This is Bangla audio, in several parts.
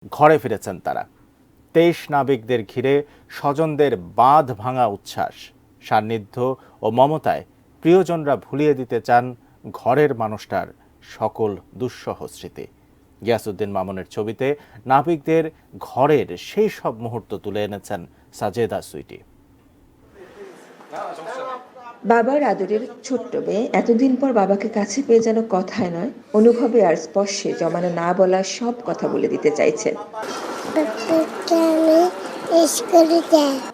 ঘরে ফিরেছেন তারা। ২৩ নাবিকদের ঘিরে স্বজনদের বাঁধ ভাঙা উচ্ছ্বাস, সান্নিধ্য ও মমতায় প্রিয়জনরা ভুলিয়ে দিতে চান ঘরের মানুষটার সকল দুঃসহ স্মৃতি। গিয়াসউদ্দিন মামুনের ছবিতে নাবিকদের ঘরের সেই সব মুহূর্ত তুলে এনেছেন সাজেদা সুইটি। বাবার আদরের ছোট্ট মেয়ে এতদিন পর বাবাকে কাছে পেয়ে যেন কথায় নয়, অনুভবে আর স্পর্শে জমানো না বলা সব কথা বলে দিতে চাইছেন।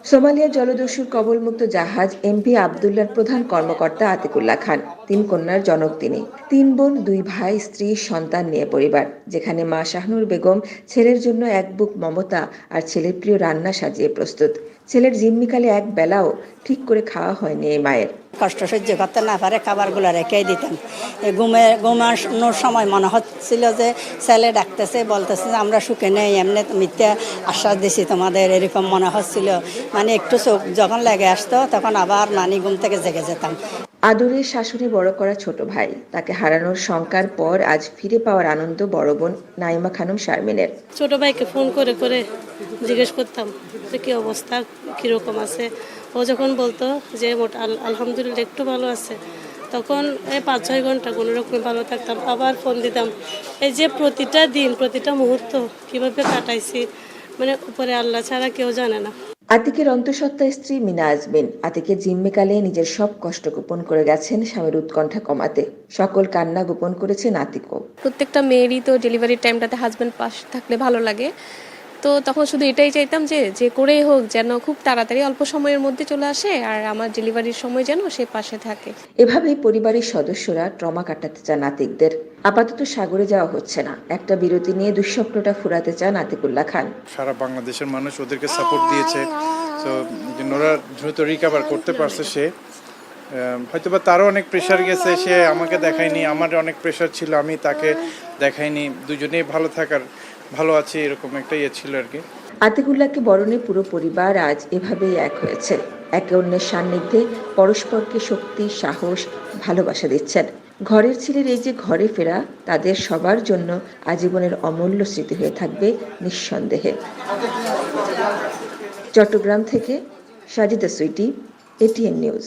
সোমালিয়া জলদস্যুর কবলমুক্ত জাহাজ এমভি আবদুল্লাহর প্রধান কর্মকর্তা আতিকুল্লাহ খান। ৩ কন্যার জনক তিনি। ৩ বোন, 2 ভাই, স্ত্রী, সন্তান নিয়ে পরিবার, যেখানে মা শাহনুর বেগম ছেলের জন্য এক বুক মমতা আর ছেলের প্রিয় রান্না সাজিয়ে প্রস্তুত। ছেলের জিম্মিকালে এক বেলাও ঠিক করে খাওয়া হয়নি এই মায়ের। কষ্ট সহ্য করতে না পারে খাবারগুলো রেখেই দিতাম। ঘুমানোর সময় মনে হচ্ছিল যে ছেলে ডাকতেছে, বলতেছে যে আমরা সুখে নেই, এমনি মিথ্যা আশ্বাস দিছি তোমাদের, এরকম মনে হচ্ছিল। মানে একটু চোখ যখন লেগে আসতো তখন আবার ঘুম থেকে জেগে যেতাম। আদরের শাশুড়ি বড় করা ছোট ভাই, তাকে হারানোর শঙ্কার পর আজ ফিরে পাওয়ার আনন্দ বড় বোন নাইমা খানম শারমিনের। ছোট ভাইকে ফোন করে করে জিজ্ঞেস করতাম যে কি অবস্থা, কিরকম আছে। ও যখন বলতো যে আলহামদুলিল্লাহ একটু ভালো আছে, তখন ৫-৬ ঘন্টা কোনো রকমে ভালো থাকতাম, আবার ফোন দিতাম। এই যে প্রতিটা দিন, প্রতিটা মুহূর্ত কিভাবে কাটাইছি, মানে উপরে আল্লাহ ছাড়া কেউ জানে না। আতিকের অন্তঃসত্ত্বা স্ত্রী মিনা আজমিন আতিকের জিম্মিকালে নিজের সব কষ্ট গোপন করে গেছেন স্বামীর উৎকণ্ঠা কমাতে। সকল কান্না গোপন করেছেন আতিকও। প্রত্যেকটা মেয়েরই তো ডেলিভারির টাইমটাতে হাজব্যান্ড পাশে থাকলে ভালো লাগে, তো তখন শুধু এটাই চাইতাম যে করেই হোক যেন খুব তাড়াতাড়ি অল্প সময়ের মধ্যে চলে আসে আর আমার ডেলিভারির সময় যেন সে পাশে থাকে। এভাবেই পরিবারের সদস্যরা ট্রমা কাটাতে চান আতিকদের। আপাতত সাগরে যাওয়া হচ্ছে না, একটা বিরতি নিয়ে দুঃস্বপ্নটা ফুরাতে চান আতিকুল্লাহ খান। সারা বাংলাদেশের মানুষ ওদেরকে সাপোর্ট দিয়েছে, তো ওরা দ্রুত রিকভার করতে পারছে। সে হয়তোবা তারও অনেক প্রেশার গেছে, সে আমাকে দেখায়নি, আমার অনেক প্রেশার ছিল, আমি তাকে দেখাইনি। দুজনেই ভালো আছে, এরকম একটা ছিল আর কি। আতিকুল্লাহকে বরণে পুরো পরিবার আজ এভাবেই এক হয়েছে। একে অন্যের সান্নিধ্যে পরস্পরকে শক্তি, সাহস, ভালোবাসা দিচ্ছেন। ঘরের ছেলের এই যে ঘরে ফেরা তাদের সবার জন্য আজীবনের অমূল্য স্মৃতি হয়ে থাকবে নিঃসন্দেহে। চট্টগ্রাম থেকে সাজেদা সুইটি, এটিএন নিউজ।